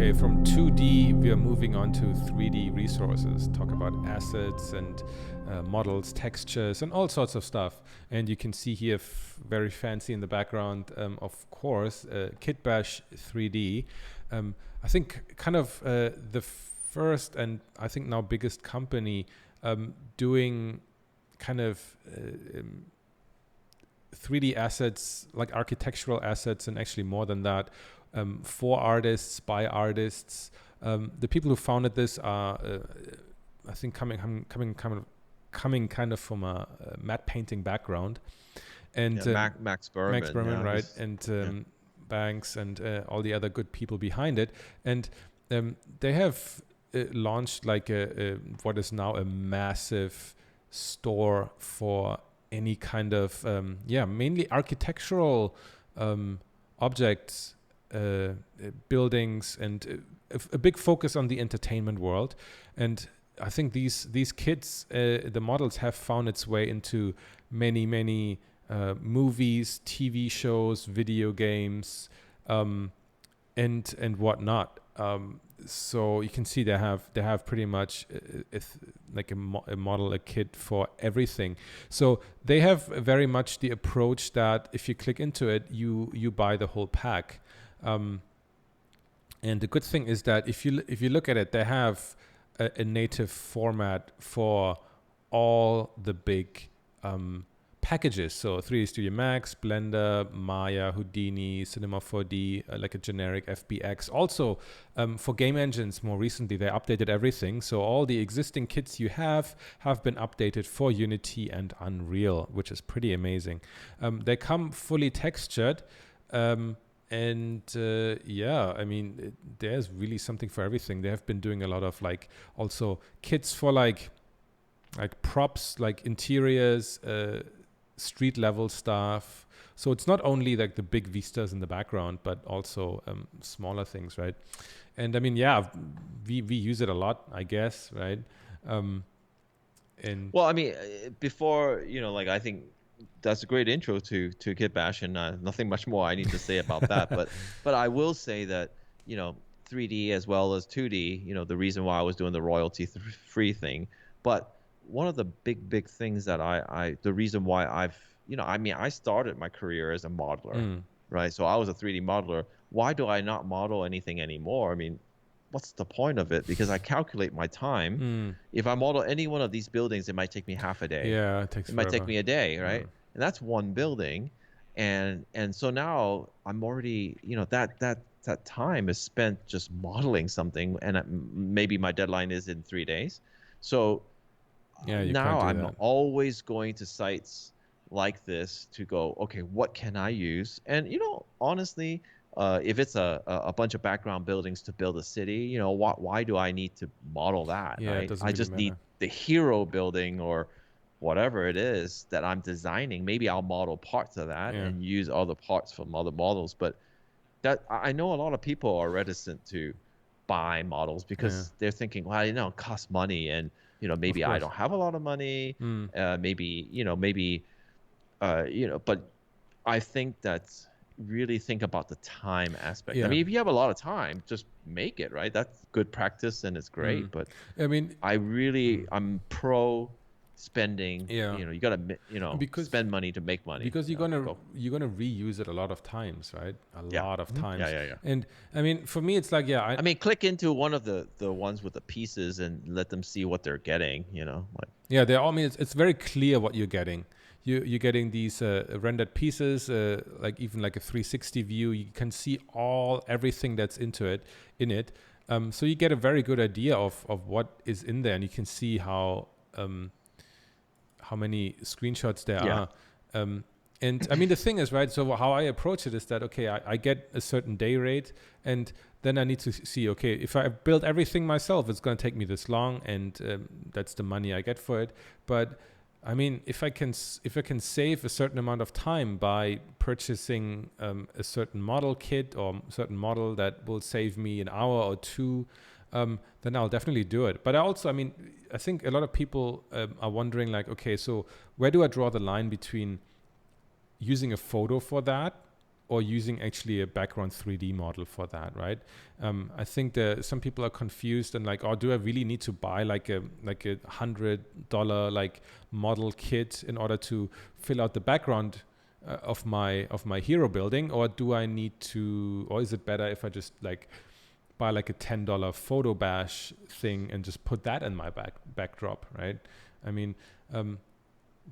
okay, from 2D, we are moving on to 3D resources, talk about assets and models, textures, and all sorts of stuff. And you can see here very fancy in the background, of course, Kitbash 3D. I think kind of the first and I think now biggest company doing kind of 3D assets, like architectural assets, and actually more than that, for artists, by artists. The people who founded this are, I think, coming kind of from a matte painting background, and Max Berman, right, and Banks and all the other good people behind it, and they have launched like what is now a massive store for any kind of mainly architectural objects, buildings, and a big focus on the entertainment world. And I think these kids, the models, have found its way into many movies, TV shows, video games, and whatnot. So you can see they have pretty much like a model, a kit for everything. So they have very much the approach that if you click into it, you buy the whole pack. And the good thing is that if you look at it, they have a native format for all the big packages. So 3D Studio Max, Blender, Maya, Houdini, Cinema 4D, like a generic FBX. Also, for game engines, more recently, they updated everything. So all the existing kits you have been updated for Unity and Unreal, which is pretty amazing. They come fully textured. I mean, there's really something for everything. They have been doing a lot of like also kits for like props, like interiors, street level stuff. So it's not only like the big vistas in the background, but also smaller things, right? And I mean, we use it a lot, I guess, right? Well, I mean, before, like I think that's a great intro to Kitbash, and nothing much more I need to say about that. But I will say that 3D as well as 2D, the reason why I was doing the royalty-free thing. But one of the big things that the reason why I started my career as a modeler, right? So I was a 3D modeler. Why do I not model anything anymore? I mean, what's the point of it? Because I calculate my time. If I model any one of these buildings, it might take me half a day. Yeah, it might take me a day, right? And that's one building. And so now I'm already, that time is spent just modeling something, and maybe my deadline is in 3 days. So now I'm always going to sites like this to go, okay, what can I use? And honestly, if it's a bunch of background buildings to build a city, why do I need to model that? Yeah, right? It doesn't I really just matter. need the hero building or whatever it is that I'm designing. Maybe I'll model parts of that and use other parts from other models. But that I know a lot of people are reticent to buy models because they're thinking, well, it costs money, and maybe I don't have a lot of money. But I think that's really think about the time aspect. I mean, if you have a lot of time, just make it, right? That's good practice and it's great. But I mean, I'm pro spending. You gotta spend money to make money, because you're gonna reuse it a lot of times, right? A lot of times. Yeah. And I mean, for me, it's like I mean, click into one of the ones with the pieces and let them see what they're getting. They're all. I mean, it's very clear what you're getting. You're getting these rendered pieces, like even like a 360 view. You can see everything that's in it. So you get a very good idea of what is in there, and you can see how many screenshots there are. And I mean, the thing is, right, so how I approach it is that, okay, I get a certain day rate, and then I need to see, okay, if I build everything myself, it's going to take me this long, and that's the money I get for it. But I mean, if I can save a certain amount of time by purchasing a certain model kit or a certain model that will save me an hour or two, then I'll definitely do it. But I think a lot of people are wondering, like, okay, so where do I draw the line between using a photo for that or using actually a background 3D model for that, right? I think that some people are confused and like, oh, do I really need to buy like a $100 like model kit in order to fill out the background of my hero building, or do I need to, or is it better if I just like buy like a $10 photo bash thing and just put that in my backdrop, right? I mean,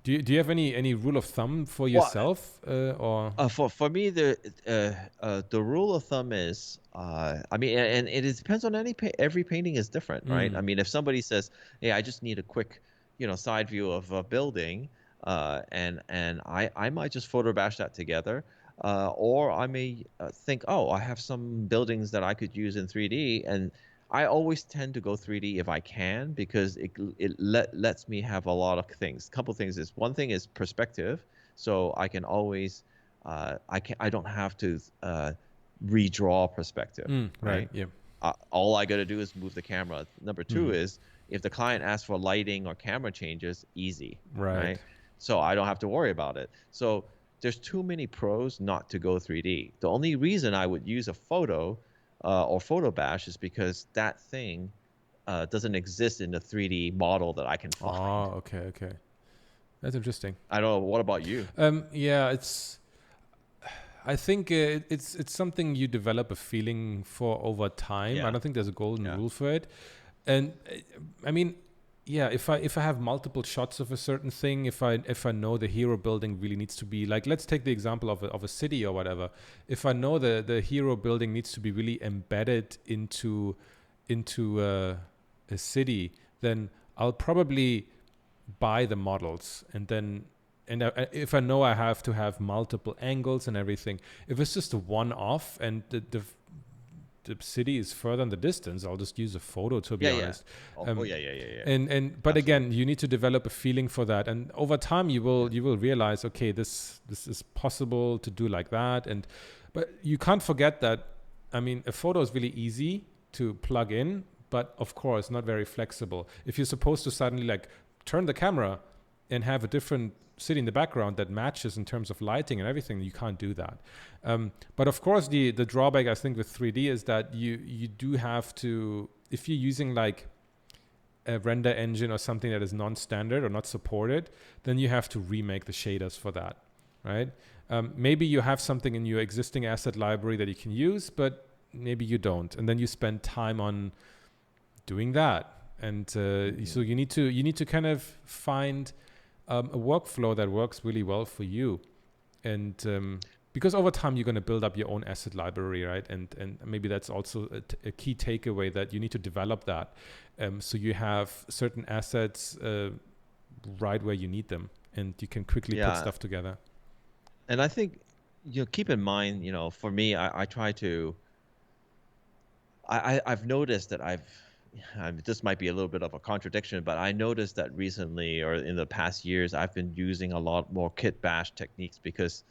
do you have any rule of thumb for yourself, or? For me, the rule of thumb is, I mean, and it depends on every painting is different, right? I mean, if somebody says, "Hey, I just need a quick, side view of a building," and I might just photo bash that together, or I may think, "Oh, I have some buildings that I could use in 3D," and I always tend to go 3D if I can, because it lets me have a lot of things. Couple things is, one thing is perspective, so I can always I don't have to redraw perspective, right? Yeah. All I got to do is move the camera. Number two is, if the client asks for lighting or camera changes, easy, right? So I don't have to worry about it. So there's too many pros not to go 3D. The only reason I would use a photo or photo bash is because that thing doesn't exist in the 3D model that I can find. Oh, okay. That's interesting. I don't know. What about you? Yeah, I think it's something you develop a feeling for over time. Yeah. I don't think there's a golden rule for it. And I mean, yeah, if I have multiple shots of a certain thing, if I know the hero building really needs to be like, let's take the example of a city or whatever. If I know the hero building needs to be really embedded into a city, then I'll probably buy the models, and if I know I have to have multiple angles and everything, if it's just a one-off and the city is further in the distance, I'll just use a photo, to be honest. Yeah. But again, you need to develop a feeling for that, and over time you will realize, okay, this is possible to do like that. But you can't forget that, I mean, a photo is really easy to plug in, but of course not very flexible. If you're supposed to suddenly like turn the camera and have a different city in the background that matches in terms of lighting and everything, you can't do that. But of course, the drawback, I think, with 3D is that you do have to, if you're using like a render engine or something that is non-standard or not supported, then you have to remake the shaders for that, right? Maybe you have something in your existing asset library that you can use, but maybe you don't, and then you spend time on doing that. And so you need to kind of find a workflow that works really well for you, and because over time you're going to build up your own asset library, right? And maybe that's also a key takeaway, that you need to develop that, so you have certain assets right where you need them, and you can quickly put stuff together. And I think, keep in mind, for me, I try to. I've noticed that this might be a little bit of a contradiction, but I noticed that recently, or in the past years, I've been using a lot more kit bash techniques because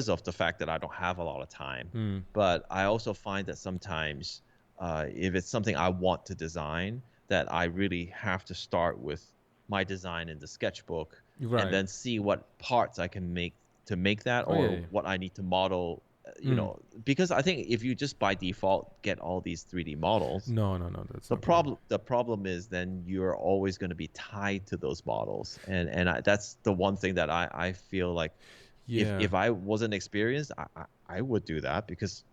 of the fact that I don't have a lot of time. But I also find that sometimes if it's something I want to design, that I really have to start with my design in the sketchbook, and then see what parts I can make to make that, or what I need to model. Because I think if you just by default get all these 3D models, no, that's the problem. The problem is then you're always going to be tied to those models, and that's the one thing that I feel like, if I wasn't experienced, I would do that, because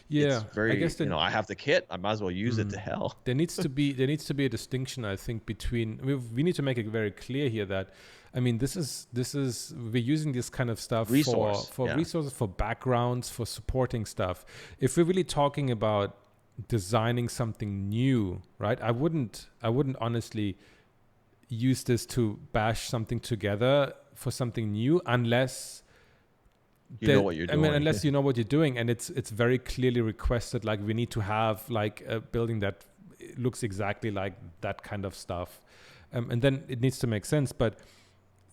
it's very, I guess I have the kit, I might as well use it to hell. There needs to be a distinction, I think, between, we need to make it very clear here that, I mean, this is we're using this kind of stuff for resources, for backgrounds, for supporting stuff. If we're really talking about designing something new, right? I wouldn't honestly use this to bash something together for something new, unless you know what you're doing. I mean, unless you know what you're doing, and it's very clearly requested, like we need to have like a building that looks exactly like that kind of stuff, and then it needs to make sense. But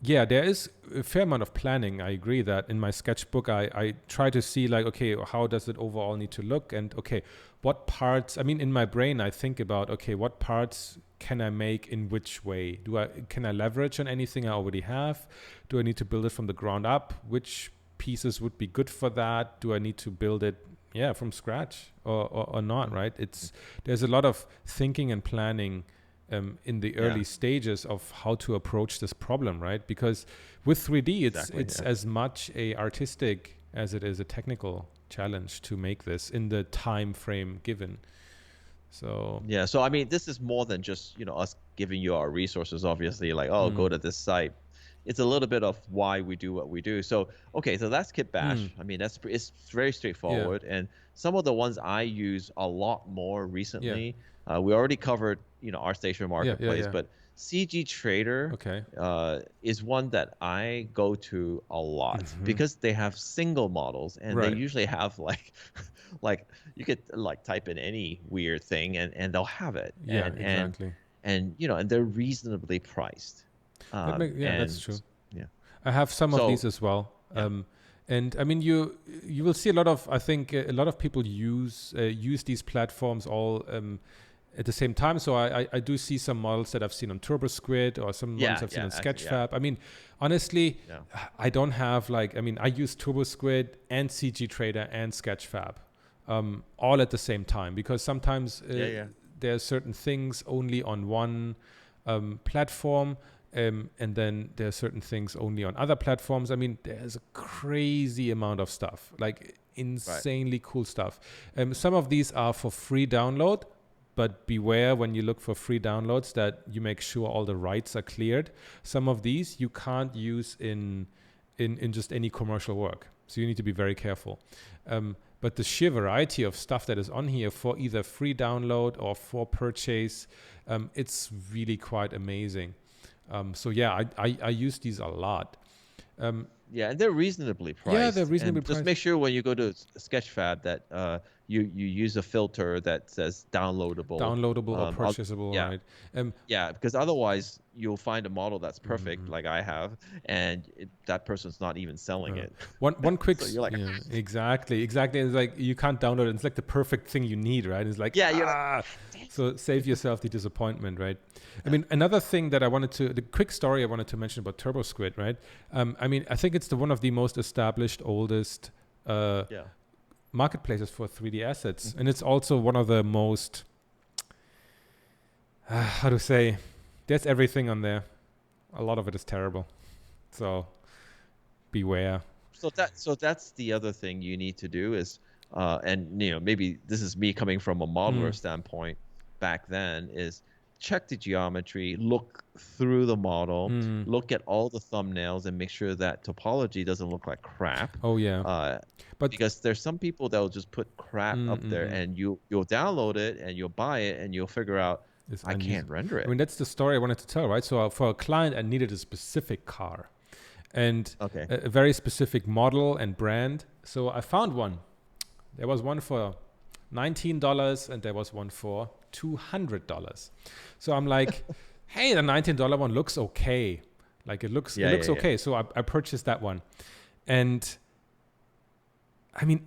yeah, there is a fair amount of planning. I agree that in my sketchbook, I try to see like, okay, how does it overall need to look? And okay, what parts, I mean, in my brain, I think about, okay, what parts can I make in which way? Can I leverage on anything I already have? Do I need to build it from the ground up? Which pieces would be good for that? Do I need to build it, from scratch or not, right? There's a lot of thinking and planning in the early stages of how to approach this problem, right? Because with 3D, it's as much a artistic as it is a technical challenge to make this in the time frame given. So I mean, this is more than just us giving you our resources. Obviously, like, oh, go to this site. It's a little bit of why we do what we do. So okay, so that's Kitbash. I mean, it's very straightforward, and some of the ones I use a lot more recently. We already covered ArtStation Marketplace, but CG Trader is one that I go to a lot because they have single models, and they usually have like you could like type in any weird thing and they'll have it. Exactly. And and they're reasonably priced. That's true. Yeah, I have some of these as well. And I mean, you will see a lot of, I think a lot of people use these platforms all at the same time. So I do see some models that I've seen on TurboSquid or some models I've seen on Sketchfab. I mean, honestly, I don't have I use TurboSquid and CG Trader and Sketchfab all at the same time, because sometimes there are certain things only on one platform. And then there are certain things only on other platforms. I mean, there's a crazy amount of stuff, like insanely cool stuff. Some of these are for free download, but beware when you look for free downloads that you make sure all the rights are cleared. Some of these you can't use in just any commercial work. So you need to be very careful. But the sheer variety of stuff that is on here for either free download or for purchase, it's really quite amazing. I use these a lot. And they're reasonably priced. Yeah, they're reasonably priced. Just make sure when you go to Sketchfab that you use a filter that says downloadable or purchasable, right? Because otherwise you'll find a model that's perfect, like I have, and that person's not even selling it. One quick, so you're like, exactly. It's like you can't download it. It's like the perfect thing you need, right? It's like, you're like, so save yourself the disappointment, right? I mean, another thing that the quick story I wanted to mention about TurboSquid, right? I mean, I think it's one of the most established, oldest marketplaces for 3D assets. And it's also one of the most, how to say, there's everything on there. A lot of it is terrible. So beware. So that's the other thing you need to do is, and maybe this is me coming from a modeler standpoint back then, is check the geometry, look through the model, look at all the thumbnails, and make sure that topology doesn't look like crap. Oh yeah. But because there's some people that will just put crap up there, and you'll download it and you'll buy it and you'll figure out I can't render it. I mean, that's the story I wanted to tell, right? So for a client, I needed a specific car and a very specific model and brand. So I found one. There was one for $19 and there was one for $200. So I'm like, hey, the $19 one looks okay. Like it looks okay. So I purchased that one. And I mean,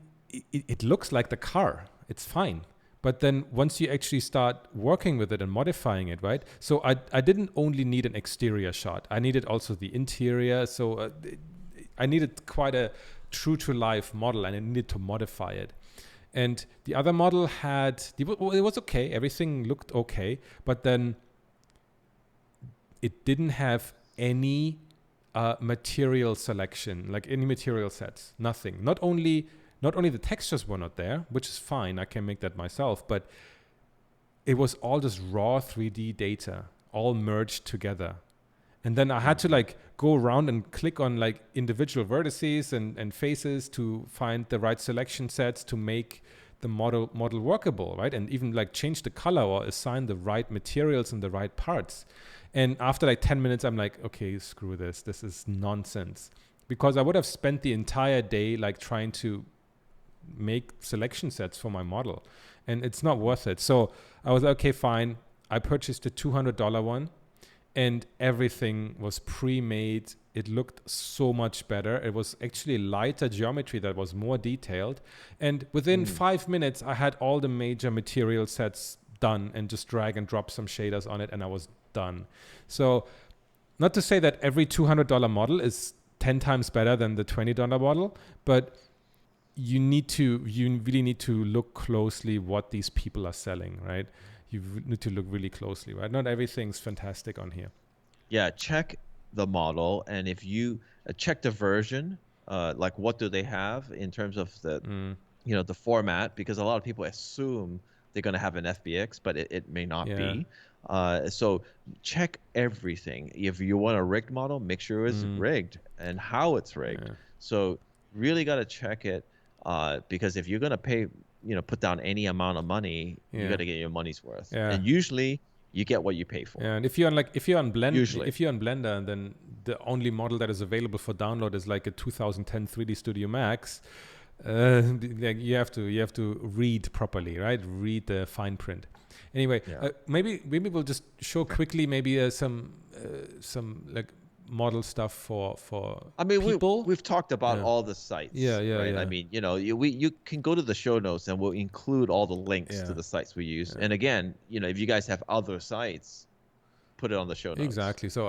it looks like the car. It's fine. But then once you actually start working with it and modifying it, right? So I didn't only need an exterior shot. I needed also the interior. So I needed quite a true to life model and I needed to modify it. And the other model it was okay. Everything looked okay. But then it didn't have any material selection, like any material sets, nothing. Not only the textures were not there, which is fine, I can make that myself, but it was all just raw 3D data, all merged together. And then I had to go around and click on individual vertices and faces to find the right selection sets to make the model workable, right? And even change the color or assign the right materials and the right parts. And after 10 minutes, I'm like, okay, screw this. This is nonsense. Because I would have spent the entire day trying to make selection sets for my model. And it's not worth it. So I was like, okay, fine. I purchased a $200 one. And everything was pre-made. It looked so much better. It was actually lighter geometry that was more detailed. And within 5 minutes, I had all the major material sets done and just drag and drop some shaders on it and I was done. So not to say that every $200 model is 10 times better than the $20 model, but you really need to look closely what these people are selling, right? You need to look really closely, right? Not everything's fantastic on here. Yeah, check the model, and if you check the version, like what do they have in terms of the the format, because a lot of people assume they're going to have an FBX, but it may not be. So check everything. If you want a rigged model, make sure it's rigged and how it's rigged. So really got to check it, because if you're going to pay, put down any amount of money, you got to get your money's worth. And usually you get what you pay for. Yeah, and if you're on Blender, then the only model that is available for download is like a 2010 3D Studio Max. You have to read properly, right? Read the fine print. Anyway, maybe we'll just show quickly some like model stuff for people. We've talked about all the sites. Right? I mean, you can go to the show notes and we'll include all the links to the sites we use. And again, if you guys have other sites, put it on the show notes. Exactly. So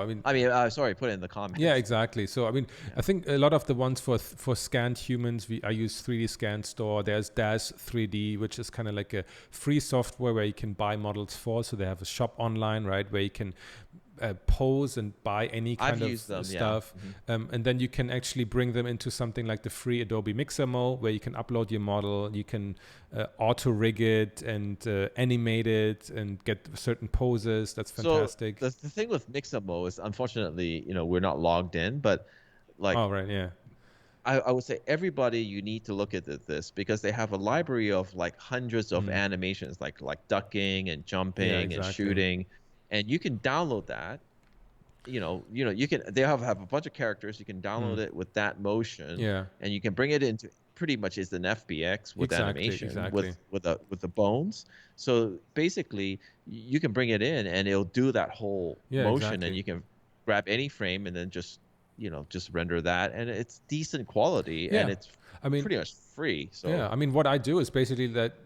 sorry, put it in the comments. Yeah, exactly. So I think a lot of the ones for scanned humans, I use 3D Scan Store. There's Dash 3D, which is kind of like a free software where you can buy models for. So they have a shop online, right, where you can pose and buy any kind of stuff. And then you can actually bring them into something like the free Adobe Mixamo, where you can upload your model, you can auto rig it and animate it and get certain poses. That's fantastic. So the thing with Mixamo is, unfortunately, we're not logged in, but like, oh right, yeah. I would say everybody, you need to look at this, because they have a library of like hundreds of animations, like ducking and jumping and shooting. And you can download that, you can, they have a bunch of characters. You can download it with that motion, and you can bring it into pretty much is an FBX with animation, with the bones. So basically, you can bring it in and it'll do that whole motion, and you can grab any frame and then just render that, and it's decent quality, and it's pretty much free. So what I do is basically that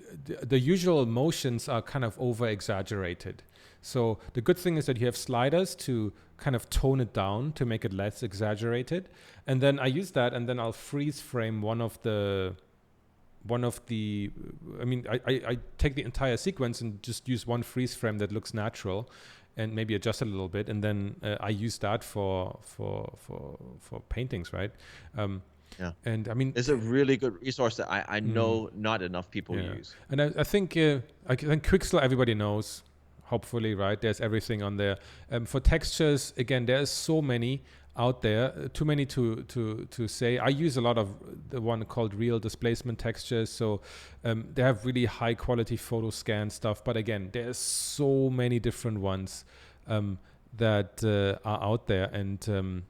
the usual motions are kind of over exaggerated. So the good thing is that you have sliders to kind of tone it down to make it less exaggerated. And then I use that, and then I'll freeze frame one of the, I take the entire sequence and just use one freeze frame that looks natural and maybe adjust it a little bit. And then I use that for paintings, right? And it's a really good resource that I know not enough people use. And I think Quixel everybody knows, hopefully, right? There's everything on there. For textures, again, there's so many out there, too many to say. I use a lot of the one called Real Displacement Textures. So they have really high quality photo scan stuff. But again, there's so many different ones that are out there. And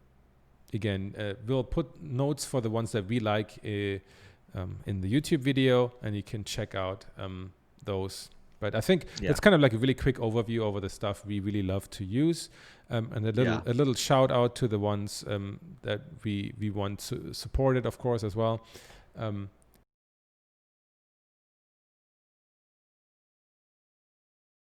again, we'll put notes for the ones that we like in the YouTube video, and you can check out those. But I think that's kind of like a really quick overview over the stuff we really love to use, and a little shout out to the ones that we want to support it, of course, as well.